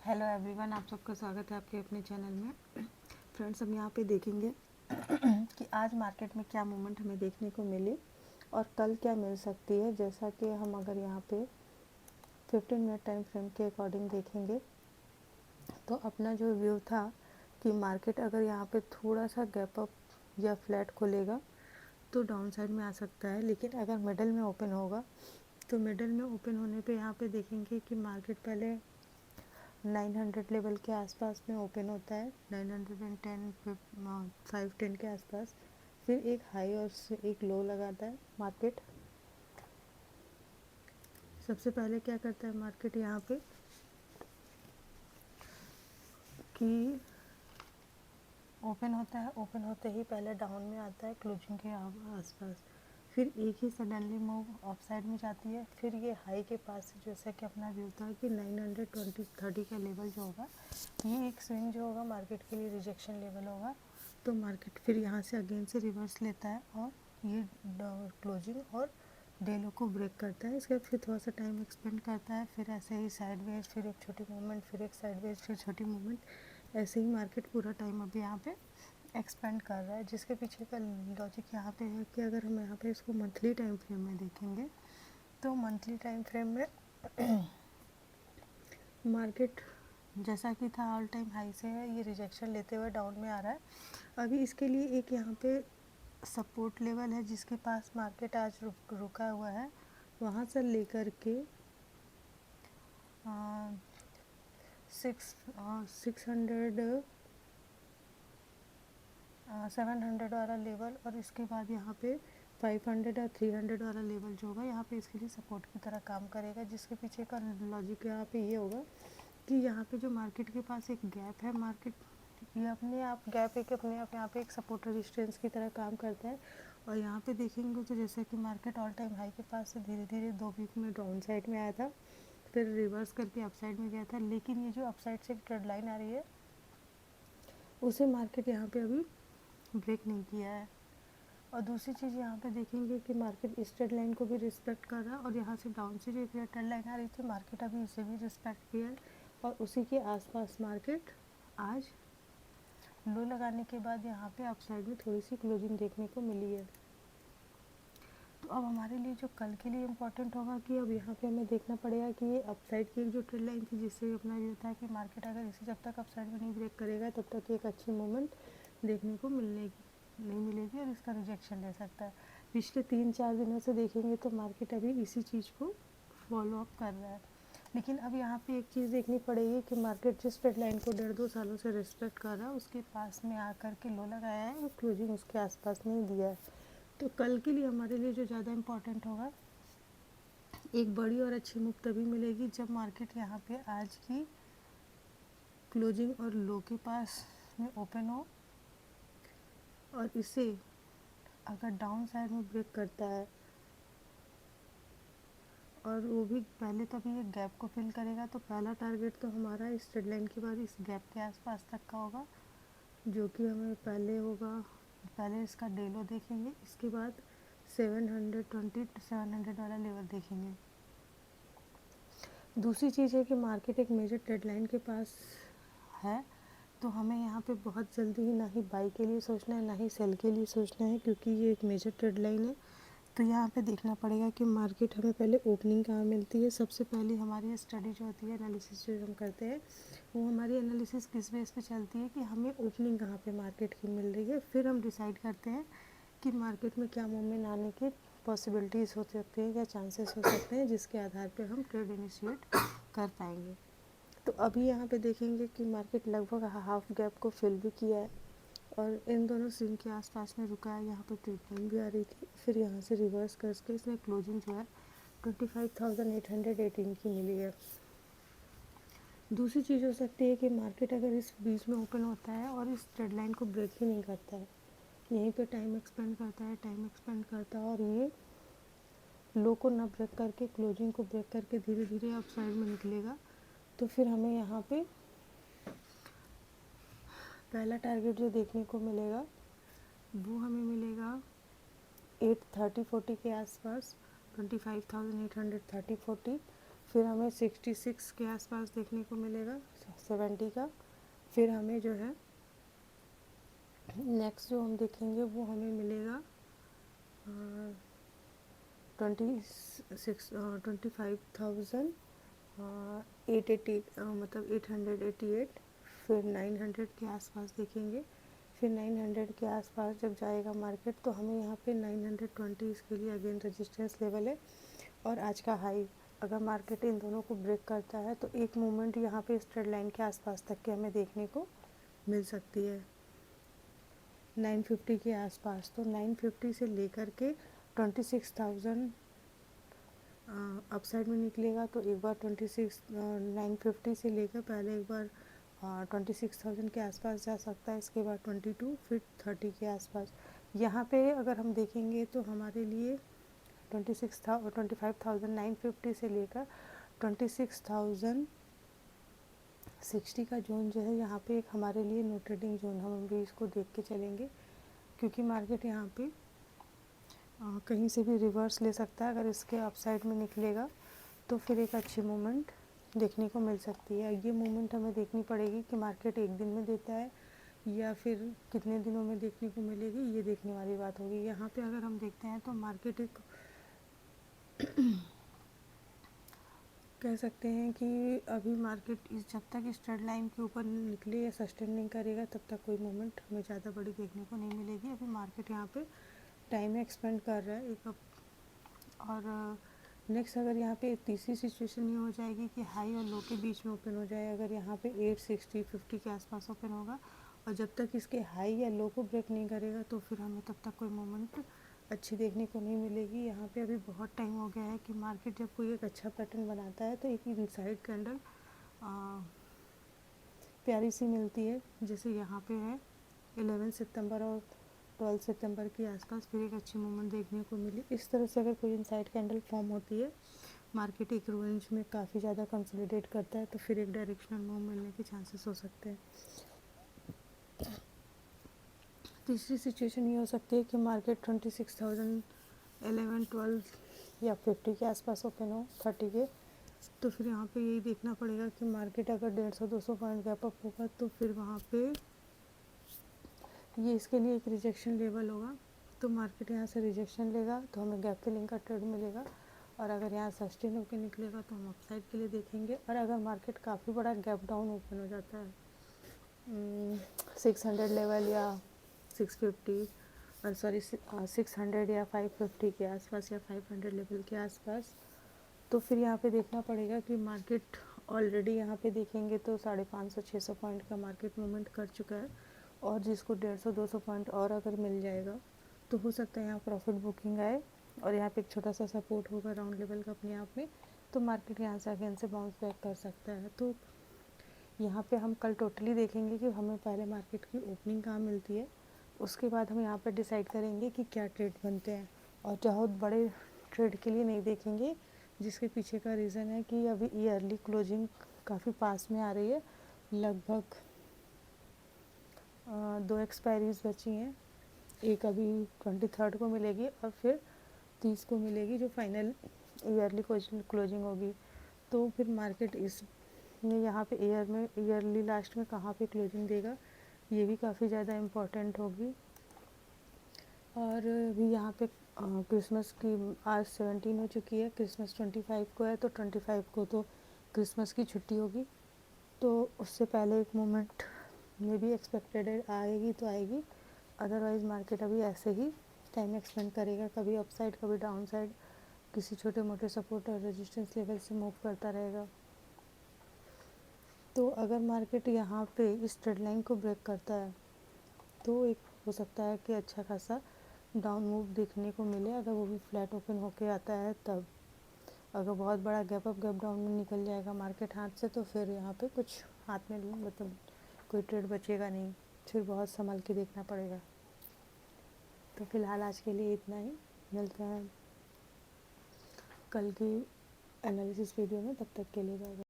Hello everyone, आप सबका स्वागत है आपके अपने चैनल में। फ्रेंड्स, हम यहाँ पे देखेंगे कि आज मार्केट में क्या मूवमेंट हमें देखने को मिली और कल क्या मिल सकती है। जैसा कि हम अगर यहाँ पे 15 मिनट टाइम फ्रेम के अकॉर्डिंग देखेंगे तो अपना जो व्यू था कि मार्केट अगर यहाँ पे थोड़ा सा गैप अप या फ्लैट खुलेगा तो डाउन साइड में आ सकता है, लेकिन अगर मिडल में ओपन होगा तो मिडल में ओपन होने पे यहाँ पे देखेंगे कि मार्केट पहले 900 लेवल के आसपास में ओपन होता है, 910 510 के आसपास। फिर एक हाई और एक लो लगाता है मार्केट। सबसे पहले क्या करता है मार्केट यहाँ पे कि ओपन होता है, ओपन होते ही पहले डाउन में आता है क्लोजिंग के आसपास, फिर एक he suddenly move up side में जाती है। फिर ये हाई के पास से जैसा कि अपना व्यू था कि 920 का लेवल जो होगा, ये एक स्विंग जो होगा मार्केट के लिए रिजेक्शन लेवल होगा। तो मार्केट फिर यहाँ से अगेन से रिवर्स लेता है और ये क्लोजिंग और डे लो को ब्रेक करता है। इसके बाद फिर थोड़ा सा टाइम एक्सपेंड करता है, फिर ऐसे ही साइडवेज, फिर एक छोटी मूवमेंट, फिर एक साइडवेज, फिर छोटी मूवमेंट, ऐसे ही मार्केट पूरा टाइम अभी यहाँ पे एक्सपेंड कर रहा है। जिसके पीछे का लॉजिक यहाँ पे है कि अगर हम यहाँ पे इसको मंथली टाइम फ्रेम में देखेंगे तो मंथली टाइम फ्रेम में मार्केट जैसा कि था ऑल टाइम हाई से है, ये रिजेक्शन लेते हुए डाउन में आ रहा है। अभी इसके लिए एक यहाँ पे सपोर्ट लेवल है जिसके पास मार्केट आज रुका हुआ है। वहाँ से लेकर के 600 700 वाला लेवल और इसके बाद यहाँ पे 500 और 300 वाला लेवल जो होगा यहाँ पे इसके लिए सपोर्ट की तरह काम करेगा। जिसके पीछे का लॉजिक यहाँ पे ये होगा कि यहाँ पे जो मार्केट के पास एक गैप है, मार्केट ये अपने आप गैप एक अपने आप यहाँ पे एक सपोर्ट रेजिस्टेंस की तरह काम करता है। और यहाँ पे देखेंगे तो जैसे कि मार्केट ऑल टाइम हाई के पास से धीरे धीरे 2 वीक में डाउन साइड में आया था, फिर रिवर्स करके अपसाइड में गया था, लेकिन ये जो अपसाइड से ट्रेड लाइन आ रही है उसे मार्केट यहाँ पे अभी ब्रेक नहीं किया है। और दूसरी चीज़ यहाँ पे देखेंगे कि मार्केट इस ट्रेड लाइन को भी रिस्पेक्ट कर रहा है और यहाँ से डाउन से जो एक ट्रेड लाइन आ रही थी मार्केट अभी इसे भी रिस्पेक्ट किया है और उसी के आसपास मार्केट आज लो लगाने के बाद यहाँ पे अपसाइड में थोड़ी सी क्लोजिंग देखने को मिली है। तो अब हमारे लिए जो कल के लिए इम्पोर्टेंट होगा कि अब यहाँ पे हमें देखना पड़ेगा कि ये अपसाइड की एक जो ट्रेड लाइन थी जिससे अपना ये था कि मार्केट अगर इसे जब तक अपसाइड में नहीं ब्रेक करेगा तब तक एक अच्छी मूवमेंट देखने को नहीं मिलेगी और इसका रिजेक्शन ले सकता है। पिछले 3-4 दिनों से देखेंगे तो मार्केट अभी इसी चीज़ को फॉलो अप कर रहा है। लेकिन अब यहाँ पे एक चीज़ देखनी पड़ेगी कि मार्केट जिस ट्रेड लाइन को 1.5-2 सालों से रिस्पेक्ट कर रहा है उसके पास में आकर के लो लगाया है और क्लोजिंग उसके आसपास नहीं दिया है। तो कल के लिए हमारे लिए जो ज़्यादा इम्पोर्टेंट होगा, एक बड़ी और अच्छी मूव तभी मिलेगी जब मार्केट यहाँ पे आज की क्लोजिंग और लो के पास में ओपन हो और इसे अगर डाउन साइड में ब्रेक करता है और वो भी पहले तभी ये गैप को फिल करेगा तो पहला टारगेट तो हमारा इस ट्रेड लाइन के बाद इस गैप के आसपास तक का होगा, जो कि हमें पहले इसका डे लो देखेंगे, इसके बाद 700 वाला लेवल देखेंगे। दूसरी चीज़ है कि मार्केट एक मेजर ट्रेड लाइन के पास है, तो हमें यहाँ पे बहुत जल्दी ही ना ही बाई के लिए सोचना है ना ही सेल के लिए सोचना है, क्योंकि ये एक मेजर ट्रेड लाइन है। तो यहाँ पे देखना पड़ेगा कि मार्केट हमें पहले ओपनिंग कहाँ मिलती है। सबसे पहले हमारी स्टडी जो होती है, एनालिसिस जो हम करते हैं, वो हमारी एनालिसिस किस बेस पे चलती है कि हमें ओपनिंग कहाँ पे मार्केट की मिल रही है। फिर हम डिसाइड करते हैं कि मार्केट में क्या मूवमेंट आने की पॉसिबिलिटीज़ हो सकती हैं, क्या चांसेस हो सकते हैं, जिसके आधार पे हम ट्रेड इनिशिएट कर पाएंगे। तो अभी यहाँ पे देखेंगे कि मार्केट लगभग हाफ गैप को फिल भी किया है और इन दोनों स्विंग के आसपास में रुका है। यहाँ पे ट्रीटमेंट भी आ रही थी, फिर यहाँ से रिवर्स करके इसमें क्लोजिंग जो है 25,818 की मिली है। दूसरी चीज़ हो सकती है कि मार्केट अगर इस बीच में ओपन होता है और इस ट्रेड लाइन को ब्रेक ही नहीं करता है, यहीं पे टाइम एक्सपेंड करता है और ये लो को ना ब्रेक करके क्लोजिंग को ब्रेक करके धीरे धीरे अप साइड में निकलेगा, तो फिर हमें यहाँ पे पहला टारगेट जो देखने को मिलेगा वो हमें मिलेगा 830-40 के आसपास, 25,830-40। फिर हमें 66 के आसपास देखने को मिलेगा, 70 का। फिर हमें जो है नेक्स्ट जो हम देखेंगे वो हमें मिलेगा 25,880 मतलब 888। फिर 900 के आसपास देखेंगे। फिर 900 के आसपास जब जाएगा मार्केट तो हमें यहाँ पे 920 इसके लिए अगेन रेजिस्टेंस लेवल है। और आज का हाई अगर मार्केट इन दोनों को ब्रेक करता है तो एक मूवमेंट यहाँ पे इस ट्रेड लाइन के आसपास तक के हमें देखने को मिल सकती है 950 के आसपास। तो 950 से लेकर के 26,000 अपसाइड में निकलेगा तो एक बार 950 से लेकर पहले एक बार 26,000 के आसपास जा सकता है, इसके बाद 22 फिर 30 के आसपास। यहाँ पे अगर हम देखेंगे तो हमारे लिए 25,950 से लेकर 26,060 का जोन जो है यहाँ पे एक हमारे लिए नो ट्रेडिंग जोन, हम भी इसको देख के चलेंगे क्योंकि मार्केट यहाँ पे कहीं से भी रिवर्स ले सकता है। अगर इसके अपसाइड में निकलेगा तो फिर एक अच्छी मूवमेंट देखने को मिल सकती है। ये मूवमेंट हमें देखनी पड़ेगी कि मार्केट एक दिन में देता है या फिर कितने दिनों में देखने को मिलेगी, ये देखने वाली बात होगी। यहाँ पे अगर हम देखते हैं तो मार्केट एक कह सकते हैं कि अभी मार्केट जब तक इस ट्रेंड लाइन के ऊपर निकले या सस्टेन नहीं करेगा तब तक कोई मूवमेंट हमें ज़्यादा बड़ी देखने को नहीं मिलेगी। अभी मार्केट यहाँ पे टाइम एक्सपेंड कर रहा है एक और नेक्स्ट अगर यहाँ पे तीसरी सिचुएशन ये हो जाएगी कि हाई और लो के बीच में ओपन हो जाए। अगर यहाँ पे 860 50 के आसपास ओपन होगा और जब तक इसके हाई या लो को ब्रेक नहीं करेगा तो फिर हमें तब तक कोई मूवमेंट अच्छी देखने को नहीं मिलेगी। यहाँ पे अभी बहुत टाइम हो गया है कि मार्केट जब कोई एक अच्छा पैटर्न बनाता है तो एक इनसाइड कैंडल प्यारी सी मिलती है, जैसे यहाँ पे है 11 सितंबर और 12 सितंबर के आसपास फिर एक अच्छी मूवमेंट देखने को मिली। इस तरह से अगर कोई इनसाइड कैंडल फॉर्म होती है, मार्केट एक रेंज में काफ़ी ज़्यादा कंसोलिडेट करता है तो फिर एक डायरेक्शनल मूव मिलने के चांसेस हो सकते हैं। तीसरी सिचुएशन ये हो सकती है कि मार्केट 26,011 12 या 50 के आसपास ओपन हो 30 के, तो फिर यहाँ पे यही देखना पड़ेगा कि मार्केट अगर 150-200 पॉइंट गैप अप होगा तो फिर वहाँ पे ये इसके लिए एक रिजेक्शन लेवल होगा। तो मार्केट यहाँ से रिजेक्शन लेगा तो हमें गैप फिलिंग का ट्रेड मिलेगा और अगर यहाँ सस्टेन होकर निकलेगा तो हम अपसाइड के लिए देखेंगे। और अगर मार्केट काफ़ी बड़ा गैप डाउन ओपन हो जाता है 600 लेवल या 650 और सॉरी 600 या 550 के आसपास या 500 लेवल के आसपास, तो फिर यहाँ पे देखना पड़ेगा कि मार्केट ऑलरेडी यहाँ पे देखेंगे तो 550-600 पॉइंट का मार्केट मूवमेंट कर चुका है और जिसको 150-200 पॉइंट और अगर मिल जाएगा तो हो सकता है यहाँ प्रॉफिट बुकिंग आए और यहाँ पे एक छोटा सा सपोर्ट होगा राउंड लेवल का अपने आप में, तो मार्केट यहाँ से अगेन से बाउंस बैक कर सकता है। तो यहाँ पे हम कल टोटली देखेंगे कि हमें पहले मार्केट की ओपनिंग कहाँ मिलती है, उसके बाद हम यहाँ पर डिसाइड करेंगे कि क्या ट्रेड बनते हैं। और बहुत बड़े ट्रेड के लिए नहीं देखेंगे, जिसके पीछे का रीज़न है कि अभी ईयरली क्लोजिंग काफ़ी पास में आ रही है। लगभग 2 एक्सपायरीज बची हैं, एक अभी 23 को मिलेगी और फिर 30 को मिलेगी जो फाइनल ईयरली क्लोजिंग होगी। तो फिर मार्केट इसमें यहाँ पे ईयरली लास्ट में कहाँ पे क्लोजिंग देगा ये भी काफ़ी ज़्यादा इम्पोर्टेंट होगी। और भी यहाँ पे क्रिसमस की आज 17 हो चुकी है, क्रिसमस 25 को है तो 25 को तो क्रिसमस की छुट्टी होगी, तो उससे पहले एक मोमेंट में भी एक्सपेक्टेड आएगी तो आएगी। अदरवाइज़ मार्केट अभी ऐसे ही टाइम एक्सपेंड करेगा, कभी अपसाइड कभी डाउन साइड, किसी छोटे मोटे सपोर्ट और रेजिस्टेंस लेवल से मूव करता रहेगा। तो अगर मार्केट यहाँ पे इस ट्रेड लाइन को ब्रेक करता है तो एक हो सकता है कि अच्छा खासा डाउन मूव देखने को मिले, अगर वो भी फ्लैट ओपन होके आता है तब। अगर बहुत बड़ा गैप अप गैप डाउन में निकल जाएगा मार्केट हाथ से तो फिर यहाँ पे कुछ हाथ में मतलब कोई ट्रेड बचेगा नहीं, फिर बहुत संभल के देखना पड़ेगा। तो फिलहाल आज के लिए इतना ही, मिलते हैं कल की एनालिसिस वीडियो में, तब तक के लिए बाय बाय।